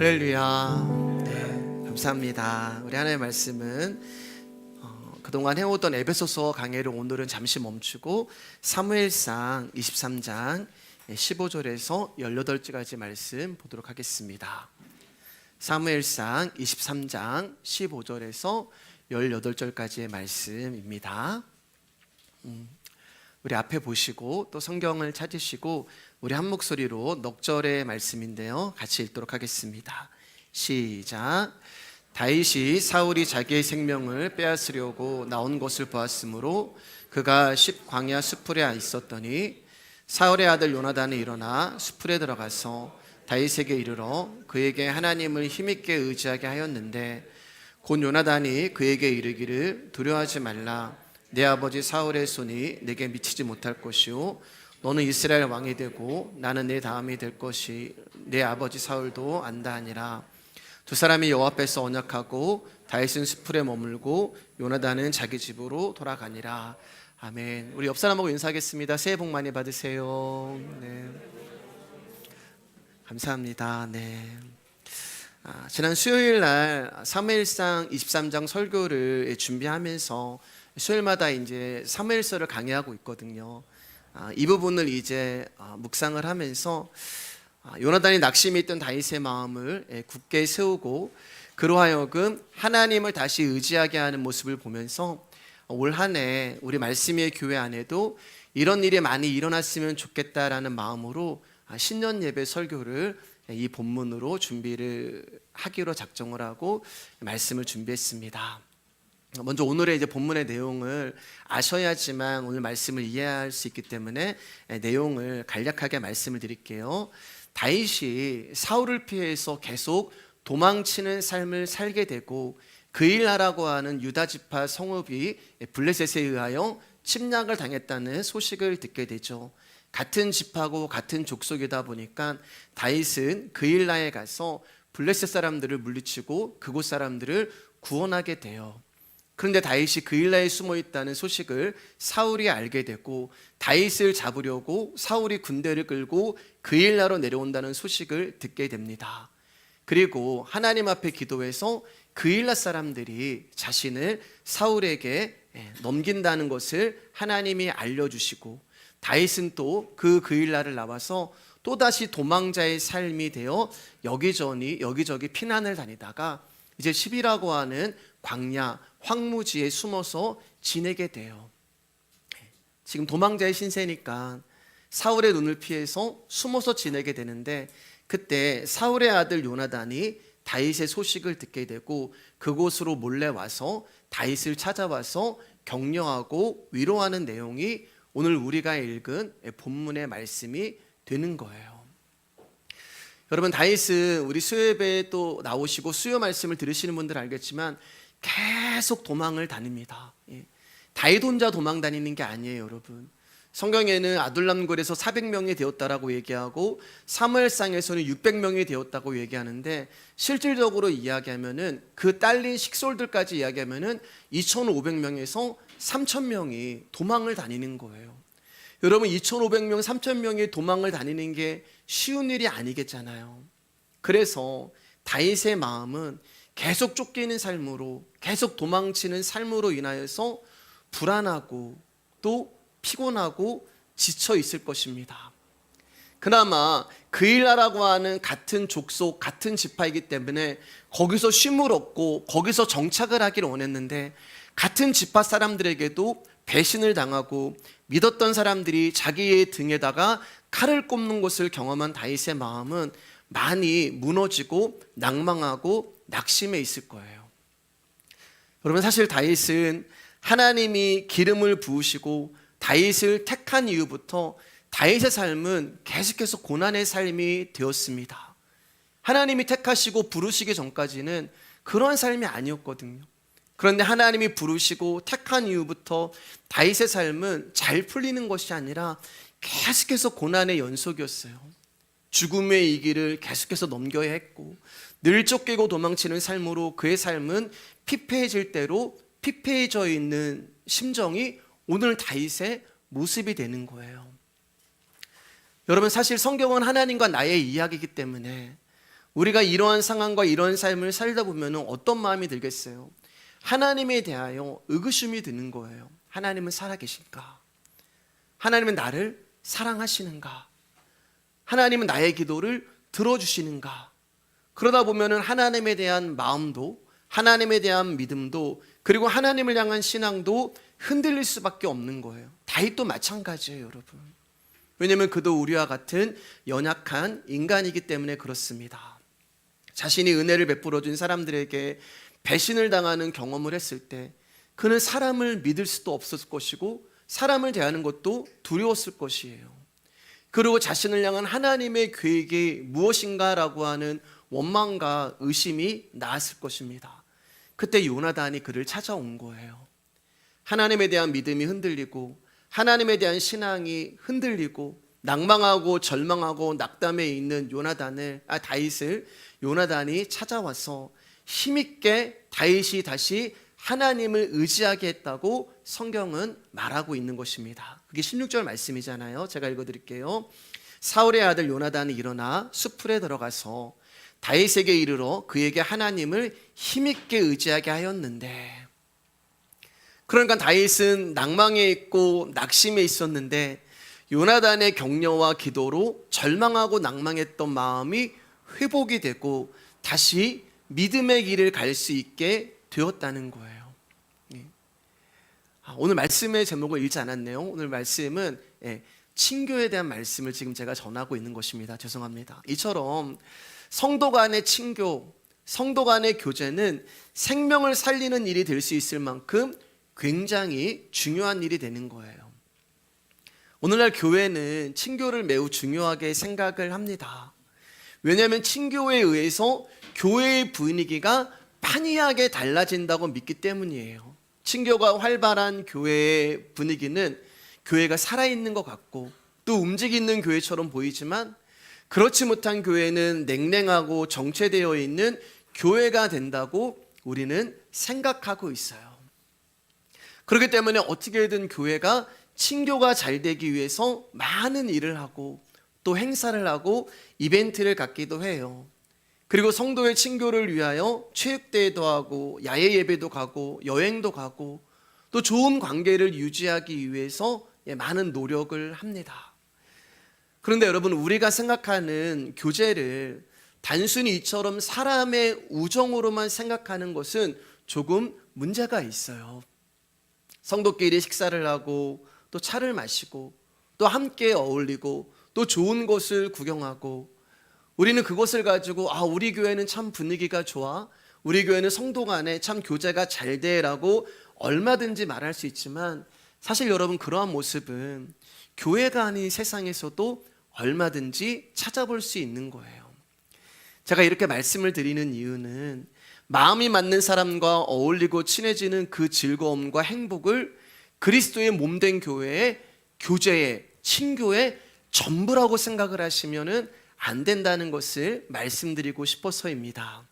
할렐루야. 네, 감사합니다. 우리 하나님의 말씀은 그동안 해오던 에베소서 강해를 오늘은 잠시 멈추고 사무엘상 23장 15절에서 18절까지 말씀 보도록 하겠습니다. 사무엘상 23장 15절에서 18절까지의 말씀입니다. 우리 앞에 보시고 또 성경을 찾으시고 우리 한 목소리로 넉절의 말씀인데요, 같이 읽도록 하겠습니다. 시작. 다윗이 사울이 자기의 생명을 빼앗으려고 나온 것을 보았으므로 그가 광야 수풀에 있었더니 사울의 아들 요나단이 일어나 수풀에 들어가서 다윗에게 이르러 그에게 하나님을 힘있게 의지하게 하였는데, 곧 요나단이 그에게 이르기를 두려워하지 말라. 내 아버지 사울의 손이 내게 미치지 못할 것이요 너는 이스라엘 왕이 되고 나는 내 다음이 될 것이 내 아버지 사울도 안다 하니라. 두 사람이 여호와 앞에서 언약하고 다윗은 수풀에 머물고 요나단은 자기 집으로 돌아가니라. 아멘. 우리 옆 사람하고 인사하겠습니다. 새해 복 많이 받으세요. 네. 감사합니다. 네. 지난 수요일 날 사무엘상 23장 설교를 준비하면서 수요일마다 이제 사무엘서를 강의하고 있거든요. 이 부분을 이제 묵상을 하면서 요나단이 낙심이 있던 다윗의 마음을 굳게 세우고 그로 하여금 하나님을 다시 의지하게 하는 모습을 보면서 올 한 해 우리 말씀의 교회 안에도 이런 일이 많이 일어났으면 좋겠다라는 마음으로 신년 예배 설교를 이 본문으로 준비를 하기로 작정을 하고 말씀을 준비했습니다. 먼저 오늘의 이제 본문의 내용을 아셔야지만 오늘 말씀을 이해할 수 있기 때문에 내용을 간략하게 말씀을 드릴게요. 다윗이 사울을 피해서 계속 도망치는 삶을 살게 되고 그일라라고 하는 유다 지파 성읍이 블레셋에 의하여 침략을 당했다는 소식을 듣게 되죠. 같은 지파고 같은 족속이다 보니까 다윗은 그일라에 가서 블레셋 사람들을 물리치고 그곳 사람들을 구원하게 돼요. 그런데 다윗이 그일라에 숨어 있다는 소식을 사울이 알게 되고 다윗을 잡으려고 사울이 군대를 끌고 그일라로 내려온다는 소식을 듣게 됩니다. 그리고 하나님 앞에 기도해서 그일라 사람들이 자신을 사울에게 넘긴다는 것을 하나님이 알려주시고 다윗은 또 그일라를 나와서 또다시 도망자의 삶이 되어 여기저기 피난을 다니다가 이제 10이라고 하는 광야 황무지에 숨어서 지내게 돼요. 지금 도망자의 신세니까 사울의 눈을 피해서 숨어서 지내게 되는데, 그때 사울의 아들 요나단이 다윗의 소식을 듣게 되고 그곳으로 몰래 와서 다윗을 찾아와서 격려하고 위로하는 내용이 오늘 우리가 읽은 본문의 말씀이 되는 거예요. 여러분, 다윗은 우리 수요예배에 또 나오시고 수요 말씀을 들으시는 분들 알겠지만 계속 도망을 다닙니다. 다윗 혼자 도망 다니는 게 아니에요, 여러분. 성경에는 아둘람굴에서 400명이 되었다라고 얘기하고 사무엘상에서는 600명이 되었다고 얘기하는데, 실질적으로 이야기하면은 그 딸린 식솔들까지 이야기하면은 2,500명에서 3,000명이 도망을 다니는 거예요. 여러분, 2,500명, 3,000명이 도망을 다니는 게 쉬운 일이 아니겠잖아요. 그래서 다윗의 마음은 계속 쫓기는 삶으로, 계속 도망치는 삶으로 인하여서 불안하고 또 피곤하고 지쳐 있을 것입니다. 그나마 그일라라고 하는 같은 족속, 같은 지파이기 때문에 거기서 쉼을 얻고 거기서 정착을 하기를 원했는데, 같은 지파 사람들에게도 배신을 당하고 믿었던 사람들이 자기의 등에다가 칼을 꼽는 것을 경험한 다윗의 마음은 많이 무너지고 낭망하고 낙심해 있을 거예요. 여러분, 사실 다윗은 하나님이 기름을 부으시고 다윗을 택한 이후부터 다윗의 삶은 계속해서 고난의 삶이 되었습니다. 하나님이 택하시고 부르시기 전까지는 그런 삶이 아니었거든요. 그런데 하나님이 부르시고 택한 이후부터 다윗의 삶은 잘 풀리는 것이 아니라 계속해서 고난의 연속이었어요. 죽음의 이 길을 계속해서 넘겨야 했고 늘 쫓기고 도망치는 삶으로 그의 삶은 피폐해질 대로 피폐해져 있는 심정이 오늘 다윗의 모습이 되는 거예요. 여러분, 사실 성경은 하나님과 나의 이야기이기 때문에 우리가 이러한 상황과 이러한 삶을 살다 보면 어떤 마음이 들겠어요? 하나님에 대하여 의구심이 드는 거예요. 하나님은 살아계신가? 하나님은 나를 사랑하시는가? 하나님은 나의 기도를 들어주시는가? 그러다 보면 하나님에 대한 마음도, 하나님에 대한 믿음도, 그리고 하나님을 향한 신앙도 흔들릴 수밖에 없는 거예요. 다윗도 마찬가지예요, 여러분. 왜냐하면 그도 우리와 같은 연약한 인간이기 때문에 그렇습니다. 자신이 은혜를 베풀어 준 사람들에게 배신을 당하는 경험을 했을 때 그는 사람을 믿을 수도 없었을 것이고 사람을 대하는 것도 두려웠을 것이에요. 그리고 자신을 향한 하나님의 계획이 무엇인가라고 하는 원망과 의심이 나았을 것입니다. 그때 요나단이 그를 찾아온 거예요. 하나님에 대한 믿음이 흔들리고 하나님에 대한 신앙이 흔들리고 낭망하고 절망하고 낙담해 있는 다윗을 요나단이 찾아와서 힘있게 다윗이 다시 하나님을 의지하게 했다고 성경은 말하고 있는 것입니다. 그게 16절 말씀이잖아요. 제가 읽어드릴게요. 사울의 아들 요나단이 일어나 수풀에 들어가서 다윗에게 이르러 그에게 하나님을 힘있게 의지하게 하였는데, 그러니까 다윗은 낭망에 있고 낙심에 있었는데 요나단의 격려와 기도로 절망하고 낭망했던 마음이 회복이 되고 다시 믿음의 길을 갈 수 있게 되었다는 거예요. 오늘 말씀의 제목을 읽지 않았네요. 오늘 말씀은 친교에 대한 말씀을 지금 제가 전하고 있는 것입니다. 죄송합니다. 이처럼 성도 간의 친교, 성도 간의 교제는 생명을 살리는 일이 될 수 있을 만큼 굉장히 중요한 일이 되는 거예요. 오늘날 교회는 친교를 매우 중요하게 생각을 합니다. 왜냐하면 친교에 의해서 교회의 분위기가 판이하게 달라진다고 믿기 때문이에요. 친교가 활발한 교회의 분위기는 교회가 살아있는 것 같고 또 움직이는 교회처럼 보이지만, 그렇지 못한 교회는 냉랭하고 정체되어 있는 교회가 된다고 우리는 생각하고 있어요. 그렇기 때문에 어떻게든 교회가 친교가 잘 되기 위해서 많은 일을 하고 또 행사를 하고 이벤트를 갖기도 해요. 그리고 성도의 친교를 위하여 체육대회도 하고 야외 예배도 가고 여행도 가고 또 좋은 관계를 유지하기 위해서 많은 노력을 합니다. 그런데 여러분, 우리가 생각하는 교제를 단순히 이처럼 사람의 우정으로만 생각하는 것은 조금 문제가 있어요. 성도끼리 식사를 하고 또 차를 마시고 또 함께 어울리고 또 좋은 곳을 구경하고, 우리는 그것을 가지고 우리 교회는 참 분위기가 좋아, 우리 교회는 성도 간에 참 교제가 잘 돼라고 얼마든지 말할 수 있지만, 사실 여러분, 그러한 모습은 교회가 아닌 세상에서도 얼마든지 찾아볼 수 있는 거예요. 제가 이렇게 말씀을 드리는 이유는 마음이 맞는 사람과 어울리고 친해지는 그 즐거움과 행복을 그리스도의 몸된 교회의 교제의 친교의 전부라고 생각을 하시면은 안 된다는 것을 말씀드리고 싶어서입니다.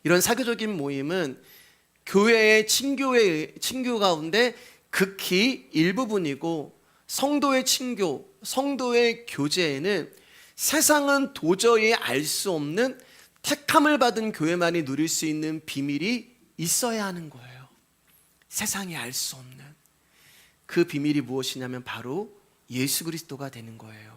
이런 사교적인 모임은 교회의 친교 가운데 극히 일부분이고, 성도의 친교, 성도의 교제에는 세상은 도저히 알 수 없는 택함을 받은 교회만이 누릴 수 있는 비밀이 있어야 하는 거예요. 세상이 알 수 없는 그 비밀이 무엇이냐면 바로 예수 그리스도가 되는 거예요.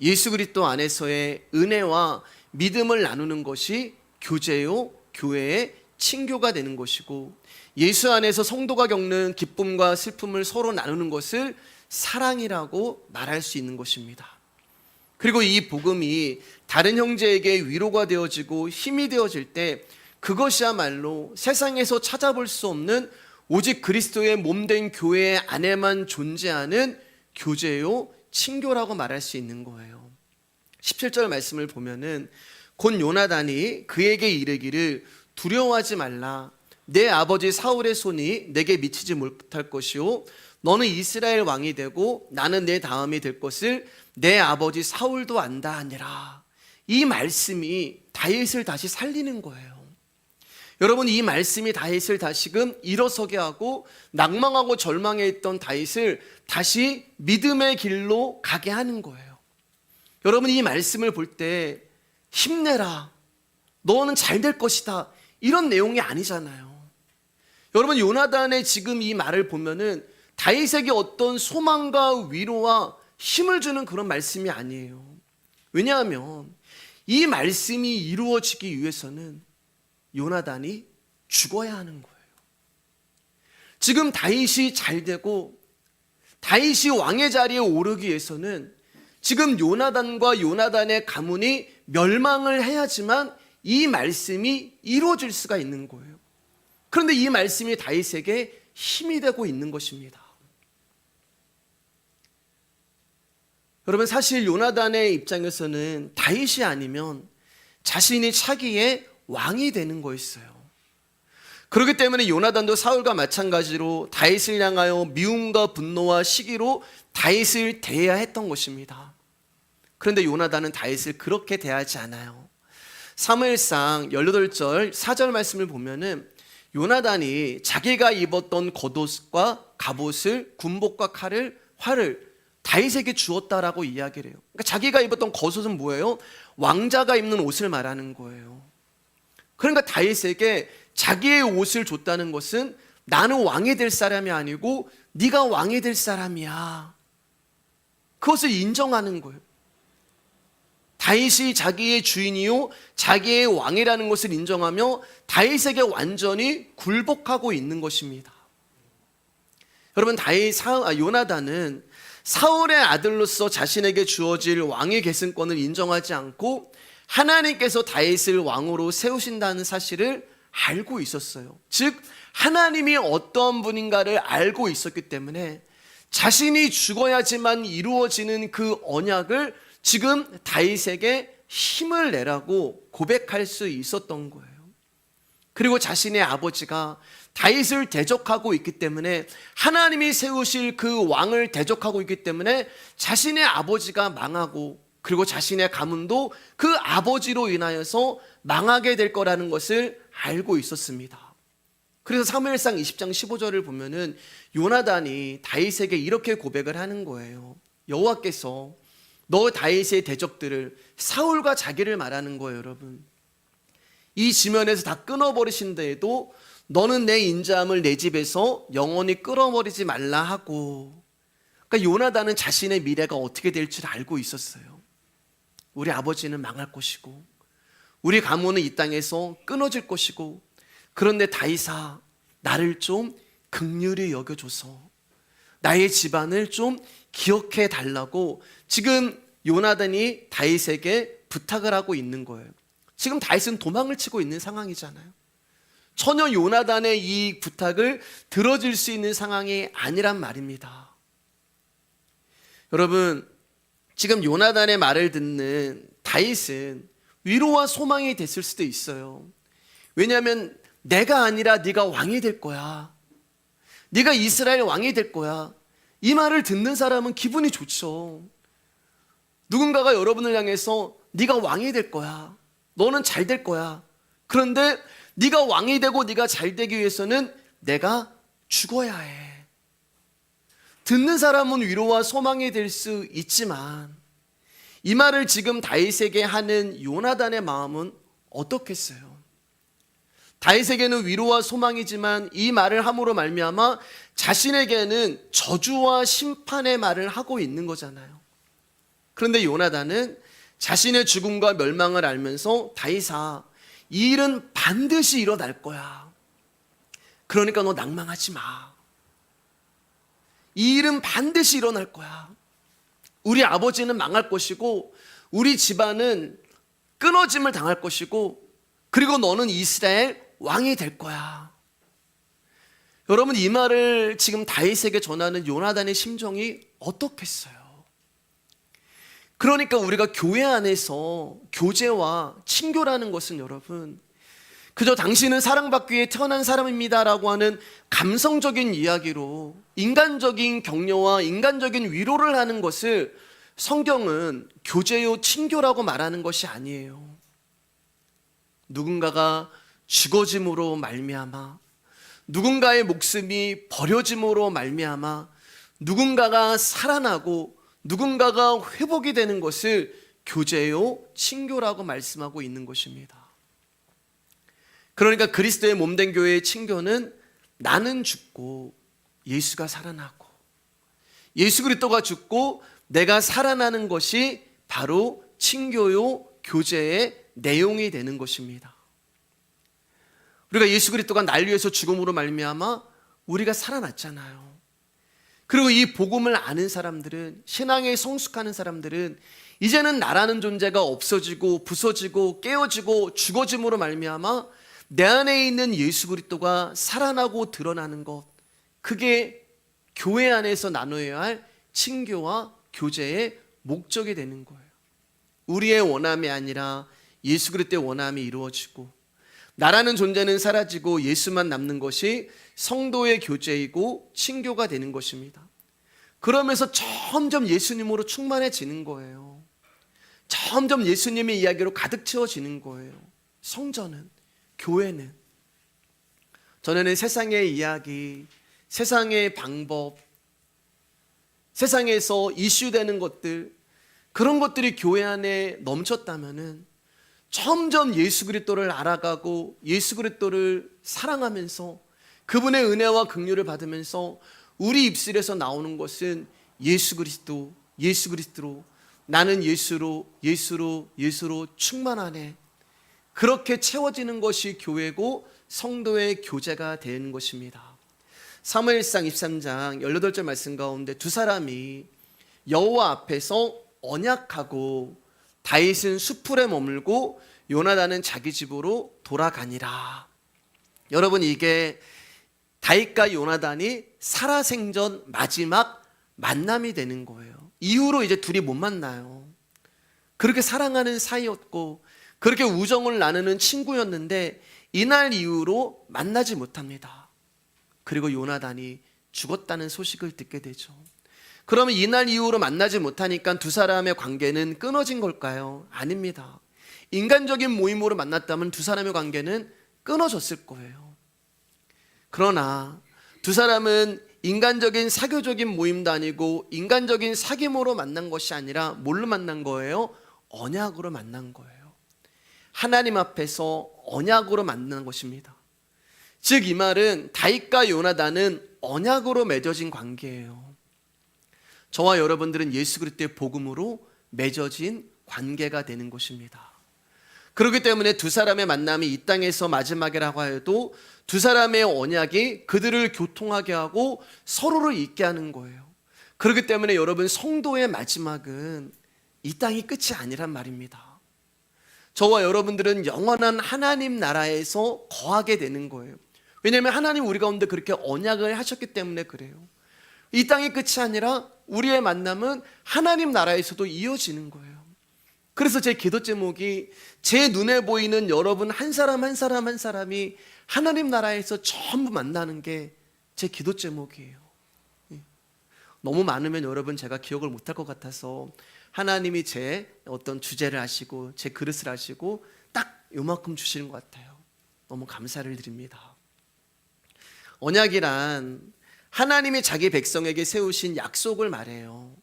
예수 그리스도 안에서의 은혜와 믿음을 나누는 것이 교제요, 교회의 친교가 되는 것이고, 예수 안에서 성도가 겪는 기쁨과 슬픔을 서로 나누는 것을 사랑이라고 말할 수 있는 것입니다. 그리고 이 복음이 다른 형제에게 위로가 되어지고 힘이 되어질 때 그것이야말로 세상에서 찾아볼 수 없는 오직 그리스도의 몸된 교회 안에만 존재하는 교제요, 친교라고 말할 수 있는 거예요. 17절 말씀을 보면은 곧 요나단이 그에게 이르기를 두려워하지 말라. 내 아버지 사울의 손이 내게 미치지 못할 것이요 너는 이스라엘 왕이 되고 나는 내 다음이 될 것을 내 아버지 사울도 안다 하니라. 이 말씀이 다윗을 다시 살리는 거예요. 여러분, 이 말씀이 다윗을 다시금 일어서게 하고 낭망하고 절망해 있던 다윗을 다시 믿음의 길로 가게 하는 거예요. 여러분, 이 말씀을 볼 때 힘내라, 너는 잘 될 것이다, 이런 내용이 아니잖아요. 여러분, 요나단의 지금 이 말을 보면은 다윗에게 어떤 소망과 위로와 힘을 주는 그런 말씀이 아니에요. 왜냐하면 이 말씀이 이루어지기 위해서는 요나단이 죽어야 하는 거예요. 지금 다윗이 잘 되고 다윗이 왕의 자리에 오르기 위해서는 지금 요나단과 요나단의 가문이 멸망을 해야지만 이 말씀이 이루어질 수가 있는 거예요. 그런데 이 말씀이 다윗에게 힘이 되고 있는 것입니다. 여러분, 사실 요나단의 입장에서는 다윗이 아니면 자신이 차기의 왕이 되는 거였어요. 그렇기 때문에 요나단도 사울과 마찬가지로 다윗을 향하여 미움과 분노와 시기로 다윗을 대해야 했던 것입니다. 그런데 요나단은 다윗을 그렇게 대하지 않아요. 사무엘상 18절 4절 말씀을 보면은 요나단이 자기가 입었던 겉옷과 갑옷을, 군복과 활을 다윗에게 주었다라고 이야기를 해요. 그러니까 자기가 입었던 겉옷은 뭐예요? 왕자가 입는 옷을 말하는 거예요. 그러니까 다윗에게 자기의 옷을 줬다는 것은 나는 왕이 될 사람이 아니고 네가 왕이 될 사람이야, 그것을 인정하는 거예요. 다윗이 자기의 주인이요 자기의 왕이라는 것을 인정하며 다윗에게 완전히 굴복하고 있는 것입니다. 여러분, 요나단은 사울의 아들로서 자신에게 주어질 왕의 계승권을 인정하지 않고 하나님께서 다윗을 왕으로 세우신다는 사실을 알고 있었어요. 즉 하나님이 어떤 분인가를 알고 있었기 때문에 자신이 죽어야지만 이루어지는 그 언약을 지금 다윗에게 힘을 내라고 고백할 수 있었던 거예요. 그리고 자신의 아버지가 다윗을 대적하고 있기 때문에, 하나님이 세우실 그 왕을 대적하고 있기 때문에 자신의 아버지가 망하고 그리고 자신의 가문도 그 아버지로 인하여서 망하게 될 거라는 것을 알고 있었습니다. 그래서 사무엘상 20장 15절을 보면은 요나단이 다윗에게 이렇게 고백을 하는 거예요. 여호와께서 너 다윗의 대적들을, 사울과 자기를 말하는 거예요. 여러분, 이 지면에서 다 끊어버리신데도 너는 내 인자함을 내 집에서 영원히 끊어버리지 말라 하고. 그러니까 요나단은 자신의 미래가 어떻게 될 줄 알고 있었어요. 우리 아버지는 망할 것이고 우리 가문은 이 땅에서 끊어질 것이고, 그런데 다윗아, 나를 좀 긍휼히 여겨줘서 나의 집안을 좀 기억해 달라고 지금 요나단이 다윗에게 부탁을 하고 있는 거예요. 지금 다윗은 도망을 치고 있는 상황이잖아요. 전혀 요나단의 이 부탁을 들어줄 수 있는 상황이 아니란 말입니다. 여러분, 지금 요나단의 말을 듣는 다윗은 위로와 소망이 됐을 수도 있어요. 왜냐하면 내가 아니라 네가 왕이 될 거야, 네가 이스라엘 왕이 될 거야, 이 말을 듣는 사람은 기분이 좋죠. 누군가가 여러분을 향해서 네가 왕이 될 거야, 너는 잘 될 거야, 그런데 네가 왕이 되고 네가 잘 되기 위해서는 내가 죽어야 해. 듣는 사람은 위로와 소망이 될 수 있지만 이 말을 지금 다윗에게 하는 요나단의 마음은 어떻겠어요? 다윗에게는 위로와 소망이지만 이 말을 함으로 말미암아 자신에게는 저주와 심판의 말을 하고 있는 거잖아요. 그런데 요나단은 자신의 죽음과 멸망을 알면서 다윗아, 이 일은 반드시 일어날 거야, 그러니까 너 낭망하지 마. 이 일은 반드시 일어날 거야. 우리 아버지는 망할 것이고 우리 집안은 끊어짐을 당할 것이고 그리고 너는 이스라엘 왕이 될 거야. 여러분, 이 말을 지금 다윗에게 전하는 요나단의 심정이 어떻겠어요? 그러니까 우리가 교회 안에서 교제와 친교라는 것은 여러분, 그저 당신은 사랑받기 위해 태어난 사람입니다라고 하는 감성적인 이야기로 인간적인 격려와 인간적인 위로를 하는 것을 성경은 교제요 친교라고 말하는 것이 아니에요. 누군가가 죽어짐으로 말미암아, 누군가의 목숨이 버려짐으로 말미암아 누군가가 살아나고 누군가가 회복이 되는 것을 교제요, 친교라고 말씀하고 있는 것입니다. 그러니까 그리스도의 몸된 교회의 친교는 나는 죽고 예수가 살아나고, 예수 그리스도가 죽고 내가 살아나는 것이 바로 친교요, 교제의 내용이 되는 것입니다. 우리가 예수 그리스도가 날 위해서 죽음으로 말미암아 우리가 살아났잖아요. 그리고 이 복음을 아는 사람들은, 신앙에 성숙하는 사람들은 이제는 나라는 존재가 없어지고 부서지고 깨어지고 죽어짐으로 말미암아 내 안에 있는 예수 그리스도가 살아나고 드러나는 것, 그게 교회 안에서 나눠야 할 친교와 교제의 목적이 되는 거예요. 우리의 원함이 아니라 예수 그리스도의 원함이 이루어지고, 나라는 존재는 사라지고 예수만 남는 것이 성도의 교제이고 친교가 되는 것입니다. 그러면서 점점 예수님으로 충만해지는 거예요. 점점 예수님의 이야기로 가득 채워지는 거예요. 성전은, 교회는. 전에는 세상의 이야기, 세상의 방법, 세상에서 이슈되는 것들, 그런 것들이 교회 안에 넘쳤다면은 점점 예수 그리스도를 알아가고 예수 그리스도를 사랑하면서 그분의 은혜와 긍휼을 받으면서 우리 입술에서 나오는 것은 예수 그리스도, 예수 그리스도로, 나는 예수로 충만하네. 그렇게 채워지는 것이 교회고 성도의 교제가 되는 것입니다. 사무엘상 23장 18절 말씀 가운데 두 사람이 여호와 앞에서 언약하고 다윗은 수풀에 머물고 요나단은 자기 집으로 돌아가니라. 여러분, 이게 다윗과 요나단이 살아생전 마지막 만남이 되는 거예요. 이후로 이제 둘이 못 만나요. 그렇게 사랑하는 사이였고 그렇게 우정을 나누는 친구였는데 이날 이후로 만나지 못합니다. 그리고 요나단이 죽었다는 소식을 듣게 되죠. 그러면 이날 이후로 만나지 못하니까 두 사람의 관계는 끊어진 걸까요? 아닙니다. 인간적인 모임으로 만났다면 두 사람의 관계는 끊어졌을 거예요. 그러나 두 사람은 인간적인 사교적인 모임도 아니고 인간적인 사귐으로 만난 것이 아니라 뭘로 만난 거예요? 언약으로 만난 거예요. 하나님 앞에서 언약으로 만난 것입니다. 즉 이 말은 다윗과 요나단은 언약으로 맺어진 관계예요. 저와 여러분들은 예수 그리스도의 복음으로 맺어진 관계가 되는 것입니다. 그렇기 때문에 두 사람의 만남이 이 땅에서 마지막이라고 해도 두 사람의 언약이 그들을 교통하게 하고 서로를 있게 하는 거예요. 그렇기 때문에 여러분, 성도의 마지막은 이 땅이 끝이 아니란 말입니다. 저와 여러분들은 영원한 하나님 나라에서 거하게 되는 거예요. 왜냐하면 하나님 우리 가운데 그렇게 언약을 하셨기 때문에 그래요. 이 땅이 끝이 아니라 우리의 만남은 하나님 나라에서도 이어지는 거예요. 그래서 제 기도 제목이 제 눈에 보이는 여러분 한 사람 한 사람 한 사람이 하나님 나라에서 전부 만나는 게 제 기도 제목이에요. 너무 많으면 여러분 제가 기억을 못할 것 같아서 하나님이 제 어떤 주제를 아시고 제 그릇을 아시고 딱 요만큼 주시는 것 같아요. 너무 감사를 드립니다. 언약이란 하나님이 자기 백성에게 세우신 약속을 말해요.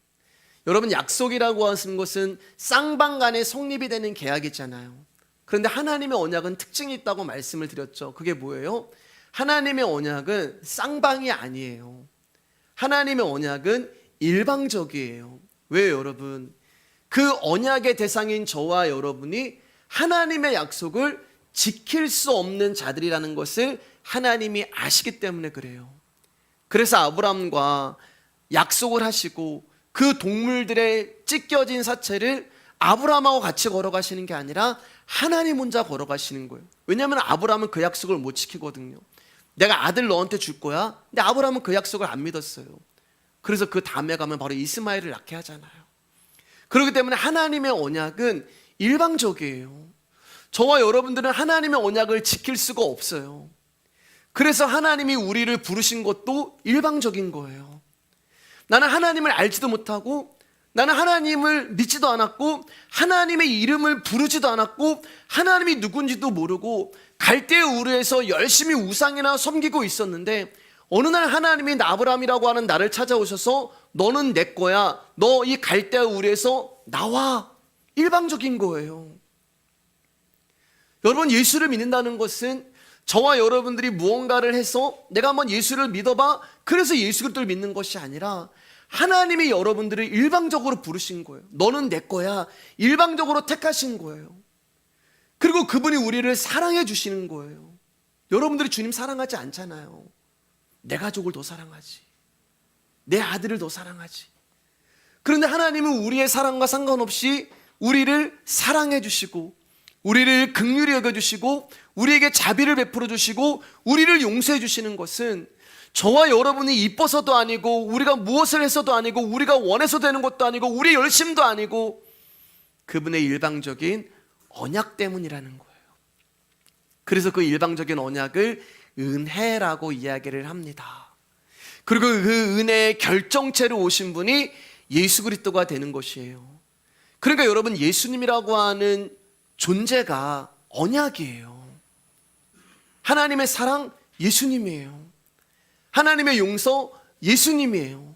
여러분, 약속이라고 하는 것은 쌍방간에 성립이 되는 계약이잖아요. 그런데 하나님의 언약은 특징이 있다고 말씀을 드렸죠. 그게 뭐예요? 하나님의 언약은 쌍방이 아니에요. 하나님의 언약은 일방적이에요. 왜요, 여러분? 그 언약의 대상인 저와 여러분이 하나님의 약속을 지킬 수 없는 자들이라는 것을 하나님이 아시기 때문에 그래요. 그래서 아브라함과 약속을 하시고 그 동물들의 찢겨진 사체를 아브라함하고 같이 걸어가시는 게 아니라 하나님 혼자 걸어가시는 거예요. 왜냐하면 아브라함은 그 약속을 못 지키거든요. 내가 아들 너한테 줄 거야. 근데 아브라함은 그 약속을 안 믿었어요. 그래서 그 다음에 가면 바로 이스마엘을 낳게 하잖아요. 그렇기 때문에 하나님의 언약은 일방적이에요. 저와 여러분들은 하나님의 언약을 지킬 수가 없어요. 그래서 하나님이 우리를 부르신 것도 일방적인 거예요. 나는 하나님을 알지도 못하고 나는 하나님을 믿지도 않았고 하나님의 이름을 부르지도 않았고 하나님이 누군지도 모르고 갈대의 우르에서 열심히 우상이나 섬기고 있었는데 어느 날 하나님이 아브라함이라고 하는 나를 찾아오셔서 너는 내 거야. 너 이 갈대의 우르에서 나와. 일방적인 거예요. 여러분, 예수를 믿는다는 것은 저와 여러분들이 무언가를 해서 내가 한번 예수를 믿어봐, 그래서 예수 그리스도를 믿는 것이 아니라 하나님이 여러분들을 일방적으로 부르신 거예요. 너는 내 거야. 일방적으로 택하신 거예요. 그리고 그분이 우리를 사랑해 주시는 거예요. 여러분들이 주님 사랑하지 않잖아요. 내 가족을 더 사랑하지, 내 아들을 더 사랑하지. 그런데 하나님은 우리의 사랑과 상관없이 우리를 사랑해 주시고, 우리를 긍휼히 여겨주시고, 우리에게 자비를 베풀어 주시고, 우리를 용서해 주시는 것은 저와 여러분이 이뻐서도 아니고, 우리가 무엇을 해서도 아니고, 우리가 원해서 되는 것도 아니고, 우리의 열심도 아니고, 그분의 일방적인 언약 때문이라는 거예요. 그래서 그 일방적인 언약을 은혜라고 이야기를 합니다. 그리고 그 은혜의 결정체로 오신 분이 예수 그리스도가 되는 것이에요. 그러니까 여러분, 예수님이라고 하는 존재가 언약이에요. 하나님의 사랑 예수님이에요. 하나님의 용서 예수님이에요.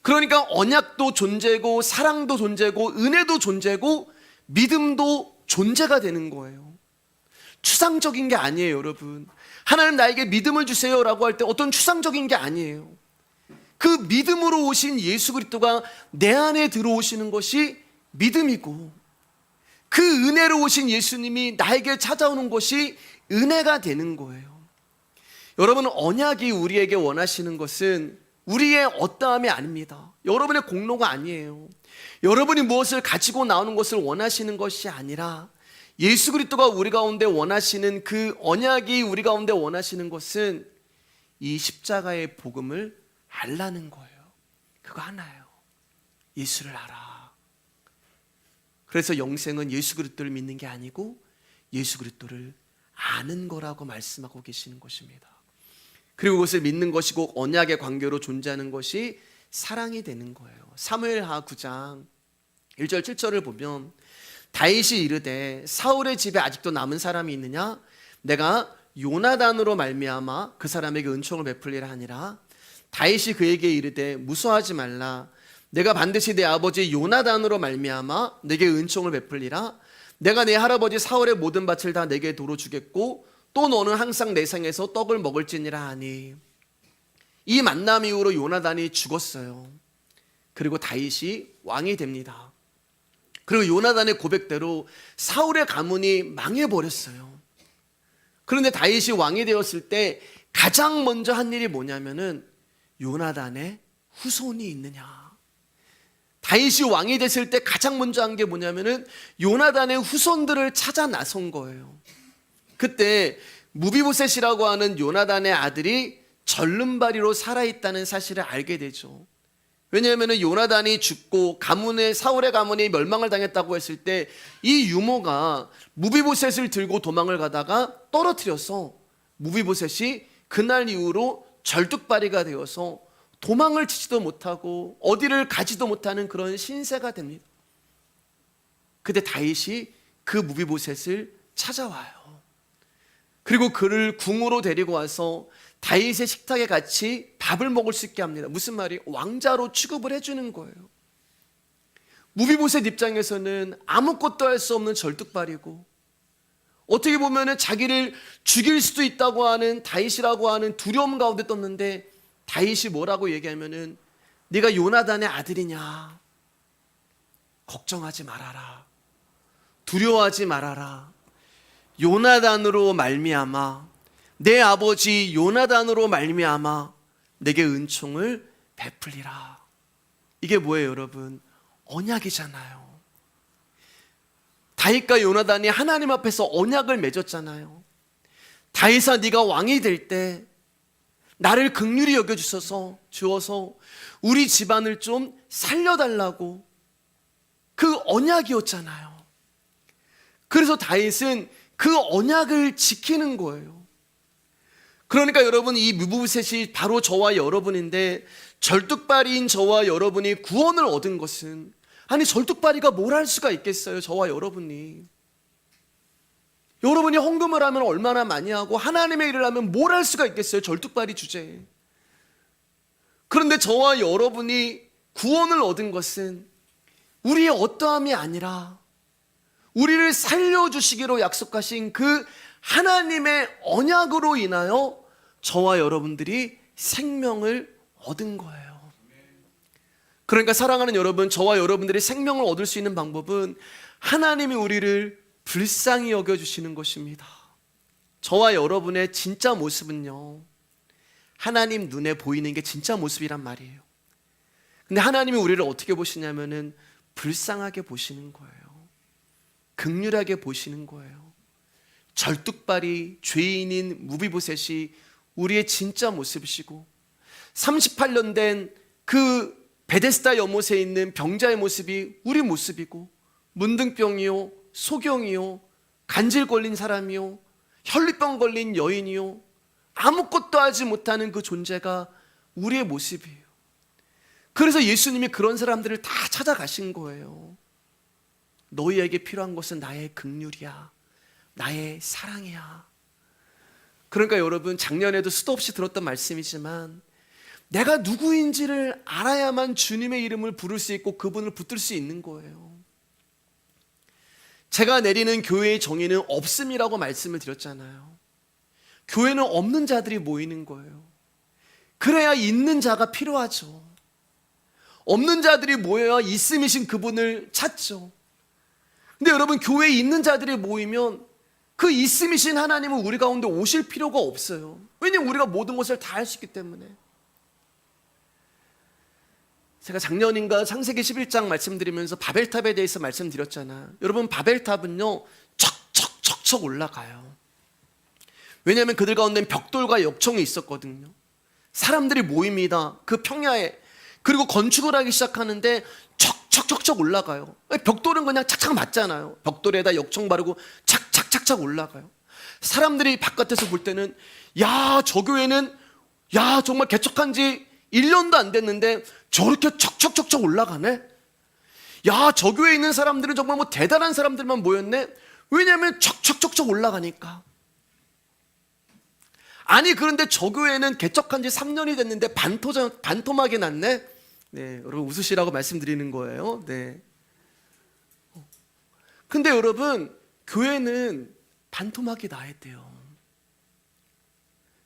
그러니까 언약도 존재고, 사랑도 존재고, 은혜도 존재고, 믿음도 존재가 되는 거예요. 추상적인 게 아니에요, 여러분. 하나님 나에게 믿음을 주세요라고 할 때 어떤 추상적인 게 아니에요. 그 믿음으로 오신 예수 그리스도가 내 안에 들어오시는 것이 믿음이고, 그 은혜로 오신 예수님이 나에게 찾아오는 것이 은혜가 되는 거예요. 여러분, 언약이 우리에게 원하시는 것은 우리의 어떠함이 아닙니다. 여러분의 공로가 아니에요. 여러분이 무엇을 가지고 나오는 것을 원하시는 것이 아니라 예수 그리스도가 우리 가운데 원하시는 그 언약이 우리 가운데 원하시는 것은 이 십자가의 복음을 알라는 거예요. 그거 하나예요. 예수를 알아. 그래서 영생은 예수 그리스도를 믿는 게 아니고 예수 그리스도를 아는 거라고 말씀하고 계시는 것입니다. 그리고 그것을 믿는 것이고 언약의 관계로 존재하는 것이 사랑이 되는 거예요. 사무엘하 9장 1절 7절을 보면 다윗이 이르되 사울의 집에 아직도 남은 사람이 있느냐? 내가 요나단으로 말미암아 그 사람에게 은총을 베풀리라 하니라. 다윗이 그에게 이르되 무서워하지 말라. 내가 반드시 내 아버지 요나단으로 말미암아 내게 은총을 베풀리라. 내가 내 할아버지 사울의 모든 밭을 다 내게 도로 주겠고 또 너는 항상 내 상에서 떡을 먹을지니라 하니. 이 만남 이후로 요나단이 죽었어요. 그리고 다윗이 왕이 됩니다. 그리고 요나단의 고백대로 사울의 가문이 망해버렸어요. 그런데 다윗이 왕이 되었을 때 가장 먼저 한 일이 뭐냐면은 요나단의 후손이 있느냐. 다윗이 왕이 됐을 때 가장 먼저 한 게 뭐냐면은 요나단의 후손들을 찾아 나선 거예요. 그때 무비보셋이라고 하는 요나단의 아들이 절름발이로 살아있다는 사실을 알게 되죠. 왜냐하면 요나단이 죽고 가문의 사울의 가문이 멸망을 당했다고 했을 때 이 유모가 무비보셋을 들고 도망을 가다가 떨어뜨려서 무비보셋이 그날 이후로 절뚝발이가 되어서 도망을 치지도 못하고 어디를 가지도 못하는 그런 신세가 됩니다. 그때 다윗이 그 무비보셋을 찾아와요. 그리고 그를 궁으로 데리고 와서 다윗의 식탁에 같이 밥을 먹을 수 있게 합니다. 무슨 말이? 왕자로 취급을 해주는 거예요. 무비보셋 입장에서는 아무것도 할 수 없는 절뚝발이고 어떻게 보면 자기를 죽일 수도 있다고 하는 다윗이라고 하는 두려움 가운데 떴는데 다윗이 뭐라고 얘기하면은 네가 요나단의 아들이냐? 걱정하지 말아라. 두려워하지 말아라. 요나단으로 말미암아 내 아버지 요나단으로 말미암아 내게 은총을 베풀리라. 이게 뭐예요, 여러분? 언약이잖아요. 다윗과 요나단이 하나님 앞에서 언약을 맺었잖아요. 다윗아, 네가 왕이 될 때 나를 긍휼히 주어서 우리 집안을 좀 살려달라고. 그 언약이었잖아요. 그래서 다윗은 그 언약을 지키는 거예요. 그러니까 여러분, 이 무비보셋이 바로 저와 여러분인데 절뚝발이인 저와 여러분이 구원을 얻은 것은, 아니 절뚝발이가 뭘 할 수가 있겠어요. 저와 여러분이 헌금을 하면 얼마나 많이 하고 하나님의 일을 하면 뭘 할 수가 있겠어요. 절뚝발이 주제에. 그런데 저와 여러분이 구원을 얻은 것은 우리의 어떠함이 아니라 우리를 살려주시기로 약속하신 그 하나님의 언약으로 인하여 저와 여러분들이 생명을 얻은 거예요. 그러니까 사랑하는 여러분, 저와 여러분들이 생명을 얻을 수 있는 방법은 하나님이 우리를 불쌍히 여겨주시는 것입니다. 저와 여러분의 진짜 모습은요, 하나님 눈에 보이는 게 진짜 모습이란 말이에요. 근데 하나님이 우리를 어떻게 보시냐면은 불쌍하게 보시는 거예요. 긍휼하게 보시는 거예요. 절뚝발이 죄인인 무비보셋이 우리의 진짜 모습이시고 38년 된 그 베데스다 연못에 있는 병자의 모습이 우리 모습이고 문둥병이요, 소경이요, 간질 걸린 사람이요, 혈루병 걸린 여인이요, 아무것도 하지 못하는 그 존재가 우리의 모습이에요. 그래서 예수님이 그런 사람들을 다 찾아가신 거예요. 너희에게 필요한 것은 나의 긍휼이야, 나의 사랑이야. 그러니까 여러분, 작년에도 수도 없이 들었던 말씀이지만 내가 누구인지를 알아야만 주님의 이름을 부를 수 있고 그분을 붙들 수 있는 거예요. 제가 내리는 교회의 정의는 없음이라고 말씀을 드렸잖아요. 교회는 없는 자들이 모이는 거예요. 그래야 있는 자가 필요하죠. 없는 자들이 모여야 있음이신 그분을 찾죠. 근데 여러분, 교회에 있는 자들이 모이면 그 있음이신 하나님은 우리 가운데 오실 필요가 없어요. 왜냐하면 우리가 모든 것을 다 할 수 있기 때문에. 제가 작년인가 창세기 11장 말씀드리면서 바벨탑에 대해서 말씀드렸잖아요. 여러분, 바벨탑은요 척척척척 올라가요. 왜냐하면 그들 가운데는 벽돌과 역청이 있었거든요. 사람들이 모입니다, 그 평야에. 그리고 건축을 하기 시작하는데 척척척척 올라가요. 벽돌은 그냥 착착 맞잖아요. 벽돌에다 역청 바르고 착착착착 올라가요. 사람들이 바깥에서 볼 때는 야, 저 교회는 야, 정말 개척한 지 1년도 안 됐는데 저렇게 척척척척 올라가네. 야, 저 교회에 있는 사람들은 정말 뭐 대단한 사람들만 모였네. 왜냐하면 척척척척 올라가니까. 아니, 그런데 저 교회는 개척한 지 3년이 됐는데 반토막이 났네. 네, 여러분 웃으시라고 말씀드리는 거예요. 네. 근데 여러분, 교회는 반토막이 나야 돼요.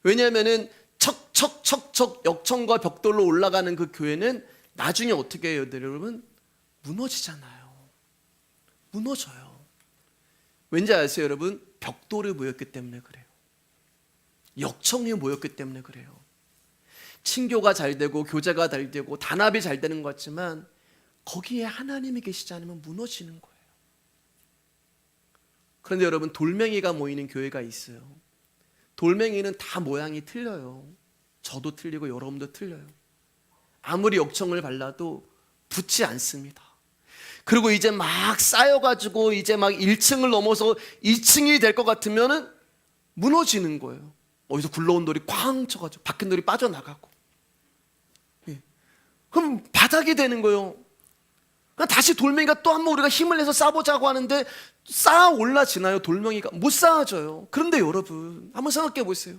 왜냐하면은 척척척척 역청과 벽돌로 올라가는 그 교회는 나중에 어떻게 해요, 여러분? 무너지잖아요. 무너져요. 왠지 아세요, 여러분? 벽돌이 모였기 때문에 그래요. 역청이 모였기 때문에 그래요. 친교가 잘 되고 교제가 잘 되고 단합이 잘 되는 것 같지만 거기에 하나님이 계시지 않으면 무너지는 거예요. 그런데 여러분, 돌멩이가 모이는 교회가 있어요. 돌멩이는 다 모양이 틀려요. 저도 틀리고 여러분도 틀려요. 아무리 역청을 발라도 붙지 않습니다. 그리고 이제 막 쌓여가지고 이제 막 1층을 넘어서 2층이 될 것 같으면은 무너지는 거예요. 어디서 굴러온 돌이 쾅 쳐가지고 박힌 돌이 빠져나가고. 예. 그럼 바닥이 되는 거예요. 그러니까 다시 돌멩이가 또 한번 우리가 힘을 내서 쌓아보자고 하는데 쌓아 올라지나요? 돌멩이가 못 쌓아져요. 그런데 여러분, 한번 생각해 보세요.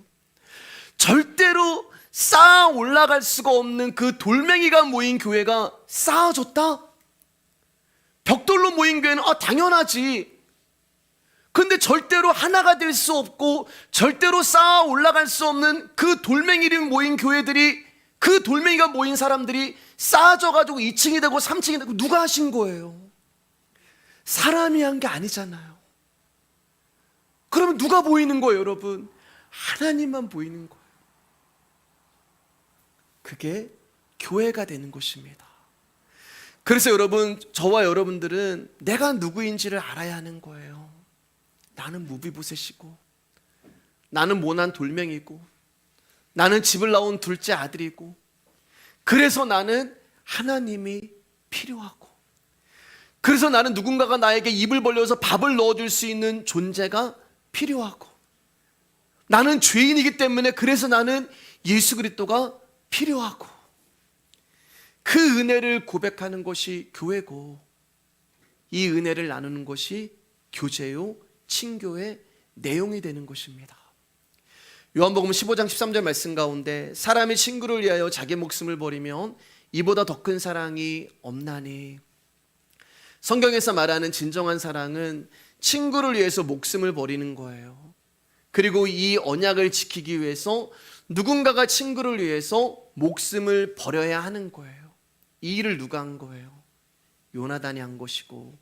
절대로 쌓아 올라갈 수가 없는 그 돌멩이가 모인 교회가 쌓아졌다? 벽돌로 모인 교회는 당연하지. 근데 절대로 하나가 될 수 없고 절대로 쌓아 올라갈 수 없는 그 돌멩이를 모인 교회들이, 그 돌멩이가 모인 사람들이 쌓아져가지고 2층이 되고 3층이 되고 누가 하신 거예요? 사람이 한 게 아니잖아요. 그러면 누가 보이는 거예요, 여러분? 하나님만 보이는 거예요. 그게 교회가 되는 것입니다. 그래서 여러분, 저와 여러분들은 내가 누구인지를 알아야 하는 거예요. 나는 무비보셋이고, 나는 모난 돌멩이고, 나는 집을 나온 둘째 아들이고, 그래서 나는 하나님이 필요하고, 그래서 나는 누군가가 나에게 입을 벌려서 밥을 넣어줄 수 있는 존재가 필요하고, 나는 죄인이기 때문에 그래서 나는 예수 그리스도가 필요하고, 그 은혜를 고백하는 것이 교회고, 이 은혜를 나누는 것이 교제요 친교의 내용이 되는 것입니다. 요한복음 15장 13절 말씀 가운데 사람이 친구를 위하여 자기 목숨을 버리면 이보다 더 큰 사랑이 없나니. 성경에서 말하는 진정한 사랑은 친구를 위해서 목숨을 버리는 거예요. 그리고 이 언약을 지키기 위해서 누군가가 친구를 위해서 목숨을 버려야 하는 거예요. 이 일을 누가 한 거예요? 요나단이 한 것이고,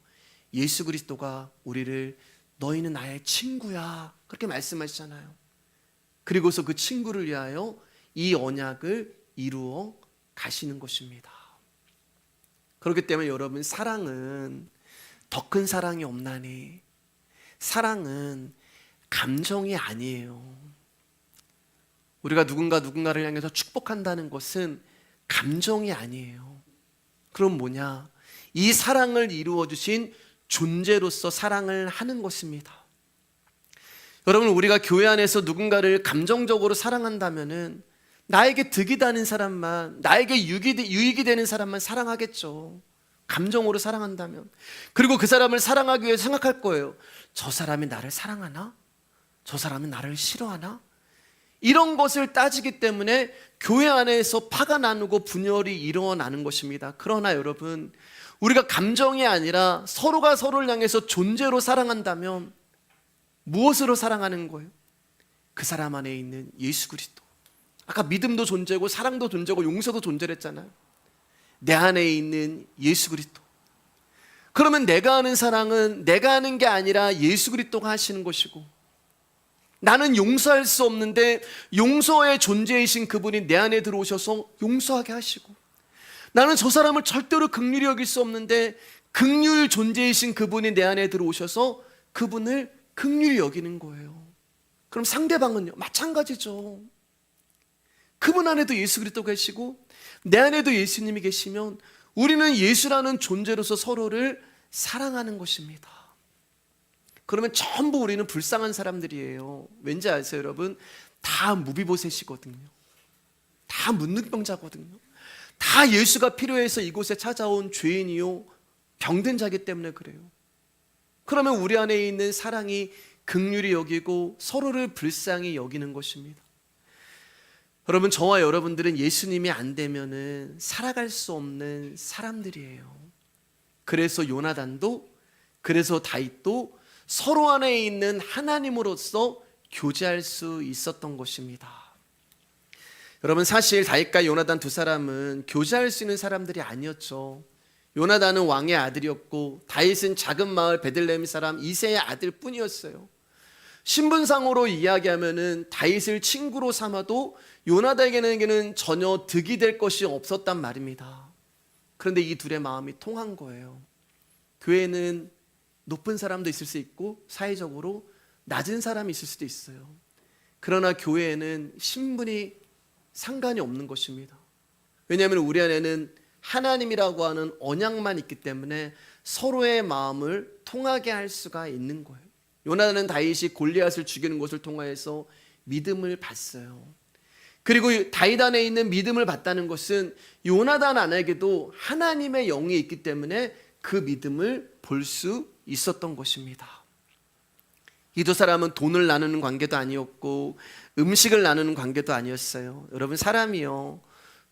예수 그리스도가 우리를 너희는 나의 친구야 그렇게 말씀하시잖아요. 그리고서 그 친구를 위하여 이 언약을 이루어 가시는 것입니다. 그렇기 때문에 여러분, 사랑은 더 큰 사랑이 없나니, 사랑은 감정이 아니에요. 우리가 누군가를 향해서 축복한다는 것은 감정이 아니에요. 그럼 뭐냐? 이 사랑을 이루어 주신 존재로서 사랑을 하는 것입니다. 여러분, 우리가 교회 안에서 누군가를 감정적으로 사랑한다면은 나에게 득이 되는 사람만, 나에게 유익이 되는 사람만 사랑하겠죠. 감정으로 사랑한다면. 그리고 그 사람을 사랑하기 위해 생각할 거예요. 저 사람이 나를 사랑하나? 저 사람은 나를 싫어하나? 이런 것을 따지기 때문에 교회 안에서 파가 나누고 분열이 일어나는 것입니다. 그러나 여러분, 우리가 감정이 아니라 서로가 서로를 향해서 존재로 사랑한다면 무엇으로 사랑하는 거예요? 그 사람 안에 있는 예수 그리스도. 아까 믿음도 존재고 사랑도 존재고 용서도 존재했잖아요. 내 안에 있는 예수 그리스도. 그러면 내가 하는 사랑은 내가 하는 게 아니라 예수 그리스도가 하시는 것이고, 나는 용서할 수 없는데 용서의 존재이신 그분이 내 안에 들어오셔서 용서하게 하시고, 나는 저 사람을 절대로 긍휼히 여길 수 없는데 긍휼 존재이신 그분이 내 안에 들어오셔서 그분을 긍휼히 여기는 거예요. 그럼 상대방은요? 마찬가지죠. 그분 안에도 예수 그리스도가 계시고 내 안에도 예수님이 계시면 우리는 예수라는 존재로서 서로를 사랑하는 것입니다. 그러면 전부 우리는 불쌍한 사람들이에요. 왠지 아세요, 여러분? 다 무비보셋이거든요. 다 문둥병자거든요. 다 예수가 필요해서 이곳에 찾아온 죄인이요 병든 자기 때문에 그래요. 그러면 우리 안에 있는 사랑이 긍휼히 여기고 서로를 불쌍히 여기는 것입니다. 여러분, 저와 여러분들은 예수님이 안 되면은 살아갈 수 없는 사람들이에요. 그래서 요나단도, 그래서 다윗도 서로 안에 있는 하나님으로서 교제할 수 있었던 것입니다. 여러분, 사실 다윗과 요나단 두 사람은 교제할 수 있는 사람들이 아니었죠. 요나단은 왕의 아들이었고 다윗은 작은 마을 베들레헴 사람 이새의 아들 뿐이었어요. 신분상으로 이야기하면은 다윗을 친구로 삼아도 요나단에게는 전혀 득이 될 것이 없었단 말입니다. 그런데 이 둘의 마음이 통한 거예요. 교회는 높은 사람도 있을 수 있고 사회적으로 낮은 사람이 있을 수도 있어요. 그러나 교회에는 신분이 상관이 없는 것입니다. 왜냐하면 우리 안에는 하나님이라고 하는 언약만 있기 때문에 서로의 마음을 통하게 할 수가 있는 거예요. 요나단은 다윗이 골리앗을 죽이는 것을 통하여서 믿음을 받았어요. 그리고 다윗 안에 있는 믿음을 받다는 것은 요나단 안에게도 하나님의 영이 있기 때문에 그 믿음을 볼 수 있었던 것입니다. 이 두 사람은 돈을 나누는 관계도 아니었고 음식을 나누는 관계도 아니었어요. 여러분, 사람이요,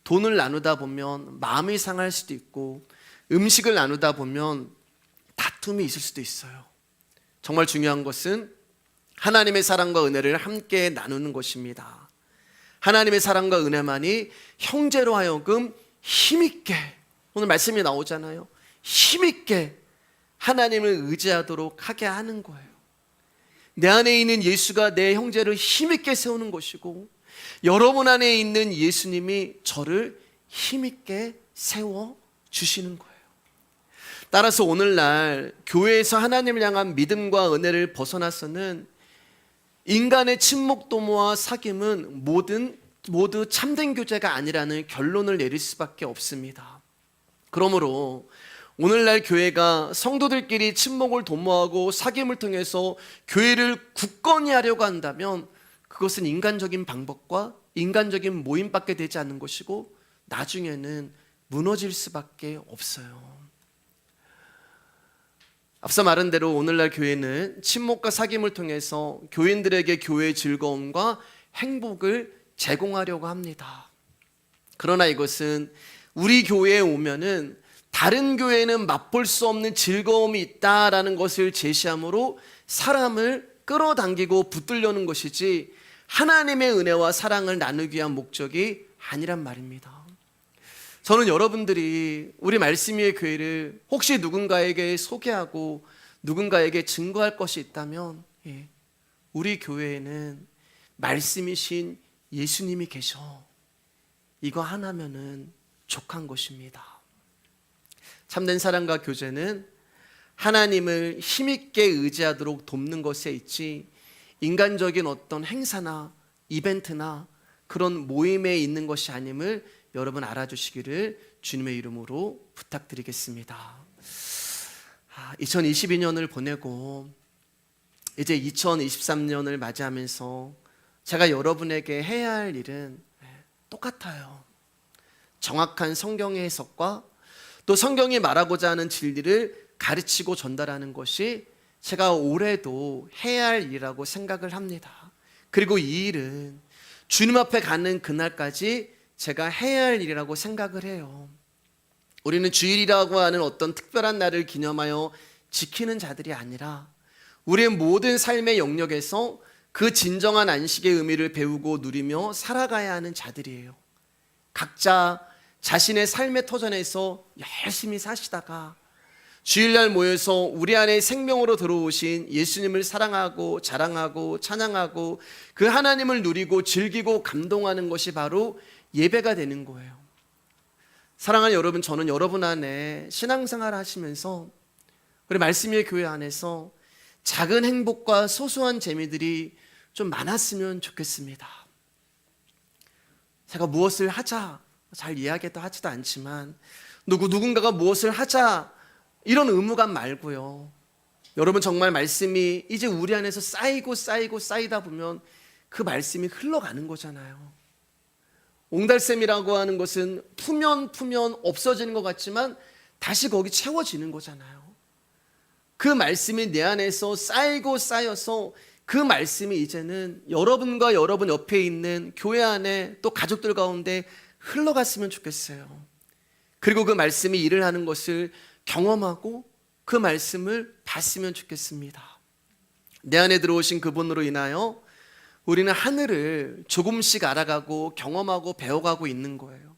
돈을 나누다 보면 마음이 상할 수도 있고 음식을 나누다 보면 다툼이 있을 수도 있어요. 정말 중요한 것은 하나님의 사랑과 은혜를 함께 나누는 것입니다. 하나님의 사랑과 은혜만이 형제로 하여금 힘있게, 오늘 말씀이 나오잖아요, 힘있게 하나님을 의지하도록 하게 하는 거예요. 내 안에 있는 예수가 내 형제를 힘있게 세우는 것이고 여러분 안에 있는 예수님이 저를 힘있게 세워주시는 거예요. 따라서 오늘날 교회에서 하나님을 향한 믿음과 은혜를 벗어나서는 인간의 친목 도모와 사귐은 모두 참된 교제가 아니라는 결론을 내릴 수밖에 없습니다. 그러므로 오늘날 교회가 성도들끼리 친목을 도모하고 사귐을 통해서 교회를 굳건히 하려고 한다면 그것은 인간적인 방법과 인간적인 모임밖에 되지 않는 것이고 나중에는 무너질 수밖에 없어요. 앞서 말한 대로 오늘날 교회는 친목과 사귐을 통해서 교인들에게 교회의 즐거움과 행복을 제공하려고 합니다. 그러나 이것은 우리 교회에 오면은 다른 교회는 맛볼 수 없는 즐거움이 있다라는 것을 제시함으로 사람을 끌어당기고 붙들려는 것이지 하나님의 은혜와 사랑을 나누기 위한 목적이 아니란 말입니다. 저는 여러분들이 우리 말씀의 교회를 혹시 누군가에게 소개하고 누군가에게 증거할 것이 있다면 우리 교회에는 말씀이신 예수님이 계셔. 이거 하나면은 족한 것입니다. 참된 사랑과 교제는 하나님을 힘있게 의지하도록 돕는 것에 있지 인간적인 어떤 행사나 이벤트나 그런 모임에 있는 것이 아님을 여러분 알아주시기를 주님의 이름으로 부탁드리겠습니다. 2022년을 보내고 이제 2023년을 맞이하면서 제가 여러분에게 해야 할 일은 똑같아요. 정확한 성경의 해석과 또 성경이 말하고자 하는 진리를 가르치고 전달하는 것이 제가 올해도 해야 할 일이라고 생각을 합니다. 그리고 이 일은 주님 앞에 가는 그날까지 제가 해야 할 일이라고 생각을 해요. 우리는 주일이라고 하는 어떤 특별한 날을 기념하여 지키는 자들이 아니라 우리의 모든 삶의 영역에서 그 진정한 안식의 의미를 배우고 누리며 살아가야 하는 자들이에요. 각자 자신의 삶의 터전에서 열심히 사시다가 주일날 모여서 우리 안에 생명으로 들어오신 예수님을 사랑하고 자랑하고 찬양하고 그 하나님을 누리고 즐기고 감동하는 것이 바로 예배가 되는 거예요. 사랑하는 여러분, 저는 여러분 안에 신앙생활 하시면서 우리 말씀의 교회 안에서 작은 행복과 소소한 재미들이 좀 많았으면 좋겠습니다. 제가 무엇을 하자 잘 이야기도 하지도 않지만 누군가가 무엇을 하자 이런 의무감 말고요. 여러분 정말 말씀이 이제 우리 안에서 쌓이다 보면 그 말씀이 흘러가는 거잖아요. 옹달샘이라고 하는 것은 푸면 없어지는 것 같지만 다시 거기 채워지는 거잖아요. 그 말씀이 내 안에서 쌓여서 그 말씀이 이제는 여러분과 여러분 옆에 있는 교회 안에 또 가족들 가운데 흘러갔으면 좋겠어요. 그리고 그 말씀이 일을 하는 것을 경험하고 그 말씀을 봤으면 좋겠습니다. 내 안에 들어오신 그분으로 인하여 우리는 하늘을 조금씩 알아가고 경험하고 배워가고 있는 거예요.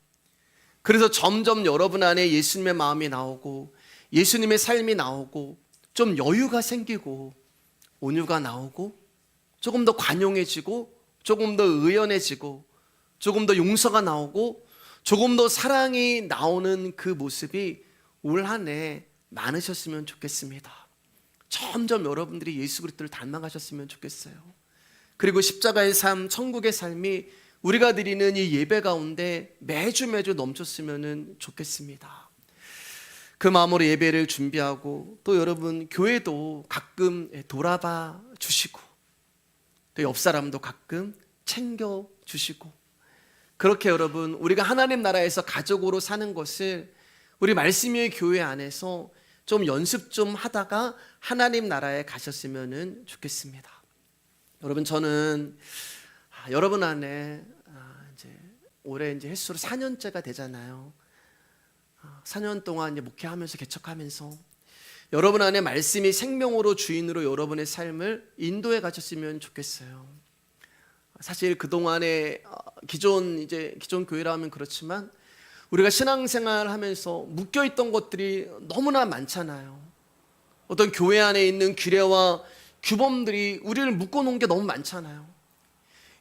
그래서 점점 여러분 안에 예수님의 마음이 나오고 예수님의 삶이 나오고 좀 여유가 생기고 온유가 나오고 조금 더 관용해지고 조금 더 의연해지고 조금 더 용서가 나오고 조금 더 사랑이 나오는 그 모습이 올 한 해 많으셨으면 좋겠습니다. 점점 여러분들이 예수 그리스도를 닮아가셨으면 좋겠어요. 그리고 십자가의 삶, 천국의 삶이 우리가 드리는 이 예배 가운데 매주 넘쳤으면 좋겠습니다. 그 마음으로 예배를 준비하고 또 여러분 교회도 가끔 돌아봐 주시고 또 옆 사람도 가끔 챙겨 주시고 그렇게 여러분 우리가 하나님 나라에서 가족으로 사는 것을 우리 말씀의 교회 안에서 좀 연습 좀 하다가 하나님 나라에 가셨으면 좋겠습니다. 여러분 저는 여러분 안에 이제 올해 이제 횟수로 4년째가 되잖아요. 4년 동안 이제 목회하면서 개척하면서 여러분 안에 말씀이 생명으로 주인으로 여러분의 삶을 인도해 가셨으면 좋겠어요. 사실 그 동안에 기존 교회라 하면 그렇지만 우리가 신앙생활 하면서 묶여있던 것들이 너무나 많잖아요. 어떤 교회 안에 있는 규례와 규범들이 우리를 묶어놓은 게 너무 많잖아요.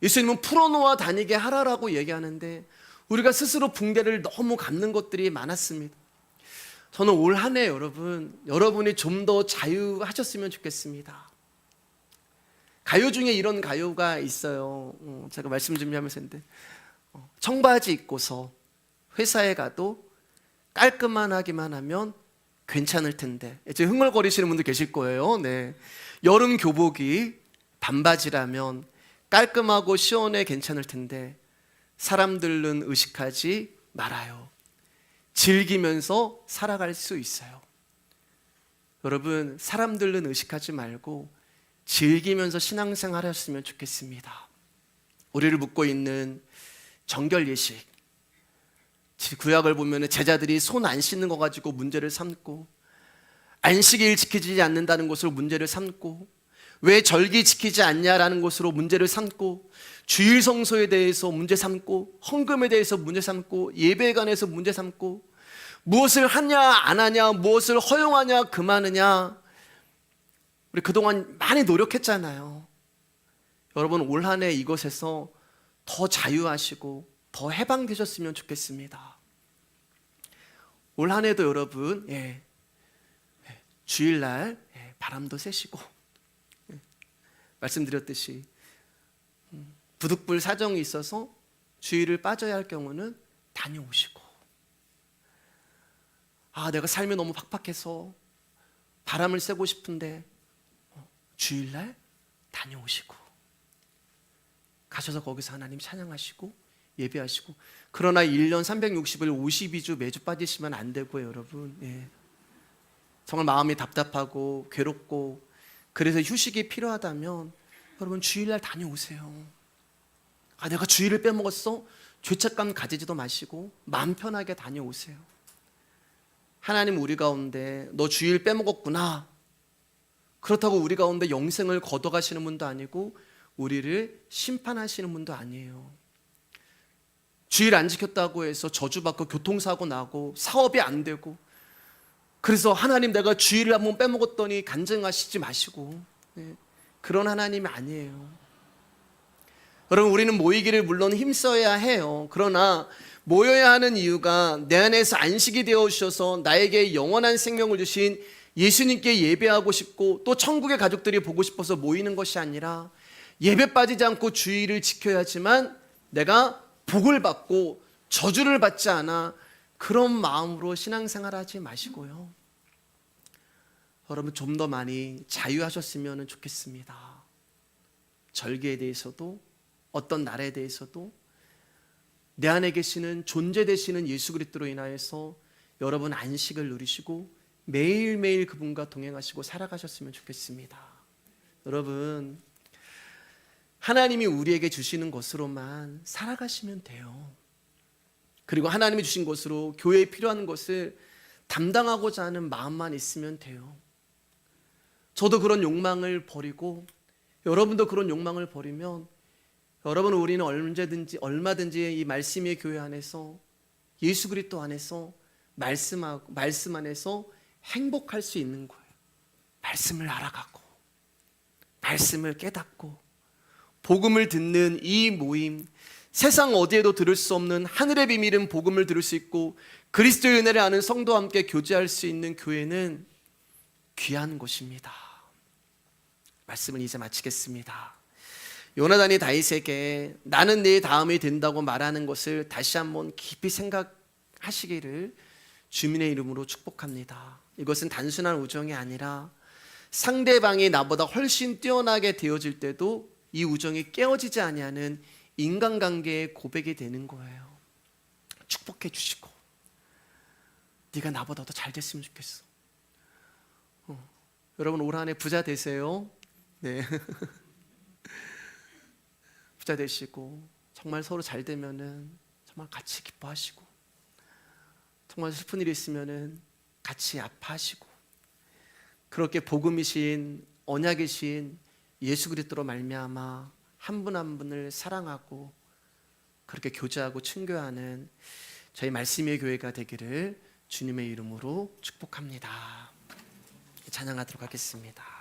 예수님은 풀어놓아 다니게 하라라고 얘기하는데 우리가 스스로 붕대를 너무 감는 것들이 많았습니다. 저는 올 한 해 여러분이 좀 더 자유하셨으면 좋겠습니다. 가요 중에 이런 가요가 있어요. 제가 말씀 준비하면서 했는데 청바지 입고서 회사에 가도 깔끔만 하기만 하면 괜찮을 텐데 이제 흥얼거리시는 분들 계실 거예요. 네. 여름 교복이 반바지라면 깔끔하고 시원해 괜찮을 텐데 사람들은 의식하지 말아요. 즐기면서 살아갈 수 있어요. 여러분 사람들은 의식하지 말고 즐기면서 신앙생활 하셨으면 좋겠습니다. 우리를 묶고 있는 정결 예식 구약을 보면 제자들이 손 안 씻는 거 가지고 문제를 삼고, 안식일 지키지 않는다는 것으로 문제를 삼고, 왜 절기 지키지 않냐라는 것으로 문제를 삼고, 주일 성소에 대해서 문제 삼고, 헌금에 대해서 문제 삼고, 예배에 관해서 문제 삼고, 무엇을 하냐 안 하냐, 무엇을 허용하냐 금하느냐, 우리 그동안 많이 노력했잖아요. 여러분, 올 한 해 이것에서 더 자유하시고 더 해방되셨으면 좋겠습니다. 올 한 해도 여러분, 주일날 바람도 쐬시고, 말씀드렸듯이 부득불 사정이 있어서 주일을 빠져야 할 경우는 다녀오시고, 내가 삶이 너무 팍팍해서 바람을 쐬고 싶은데 주일날 다녀오시고, 가셔서 거기서 하나님 찬양하시고 예배하시고. 그러나 1년 360일 52주 매주 빠지시면 안 되고요, 여러분. 정말 마음이 답답하고 괴롭고 그래서 휴식이 필요하다면 여러분, 주일날 다녀오세요. 내가 주일을 빼먹었어? 죄책감 가지지도 마시고 마음 편하게 다녀오세요. 하나님 우리 가운데 너 주일 빼먹었구나, 그렇다고 우리 가운데 영생을 거둬가시는 분도 아니고 우리를 심판하시는 분도 아니에요. 주일 안 지켰다고 해서 저주받고 교통사고 나고 사업이 안 되고, 그래서 하나님 내가 주일을 한번 빼먹었더니 간증하시지 마시고, 그런 하나님이 아니에요. 여러분, 우리는 모이기를 물론 힘써야 해요. 그러나 모여야 하는 이유가 내 안에서 안식이 되어 주셔서 나에게 영원한 생명을 주신 예수님께 예배하고 싶고 또 천국의 가족들이 보고 싶어서 모이는 것이 아니라, 예배 빠지지 않고 주일을 지켜야지만 내가 복을 받고 저주를 받지 않아, 그런 마음으로 신앙생활 하지 마시고요. 여러분, 좀 더 많이 자유하셨으면 좋겠습니다. 절기에 대해서도 어떤 날에 대해서도 내 안에 계시는 존재 되시는 예수 그리스도로 인하여서 여러분 안식을 누리시고 매일매일 그분과 동행하시고 살아가셨으면 좋겠습니다. 여러분, 하나님이 우리에게 주시는 것으로만 살아가시면 돼요. 그리고 하나님이 주신 것으로 교회에 필요한 것을 담당하고자 하는 마음만 있으면 돼요. 저도 그런 욕망을 버리고 여러분도 그런 욕망을 버리면, 여러분, 우리는 얼마든지 이 말씀의 교회 안에서, 예수 그리스도 안에서, 말씀 안에서 행복할 수 있는 거예요. 말씀을 알아가고 말씀을 깨닫고 복음을 듣는 이 모임, 세상 어디에도 들을 수 없는 하늘의 비밀은 복음을 들을 수 있고 그리스도의 은혜를 아는 성도와 함께 교제할 수 있는 교회는 귀한 곳입니다. 말씀을 이제 마치겠습니다. 요나단이 다윗에게 나는 네 다음이 된다고 말하는 것을 다시 한번 깊이 생각하시기를 주님의 이름으로 축복합니다. 이것은 단순한 우정이 아니라 상대방이 나보다 훨씬 뛰어나게 되어질 때도 이 우정이 깨어지지 아니하는 인간관계의 고백이 되는 거예요. 축복해 주시고, 네가 나보다 더 잘 됐으면 좋겠어. 여러분, 올 한 해 부자 되세요. 네. 부자 되시고 정말 서로 잘 되면은 정말 같이 기뻐하시고, 정말 슬픈 일이 있으면은 같이 아파하시고, 그렇게 복음이신 언약이신 예수 그리스도로 말미암아 한 분 한 분을 사랑하고 그렇게 교제하고 친교하는 저희 말씀의 교회가 되기를 주님의 이름으로 축복합니다. 찬양하도록 하겠습니다.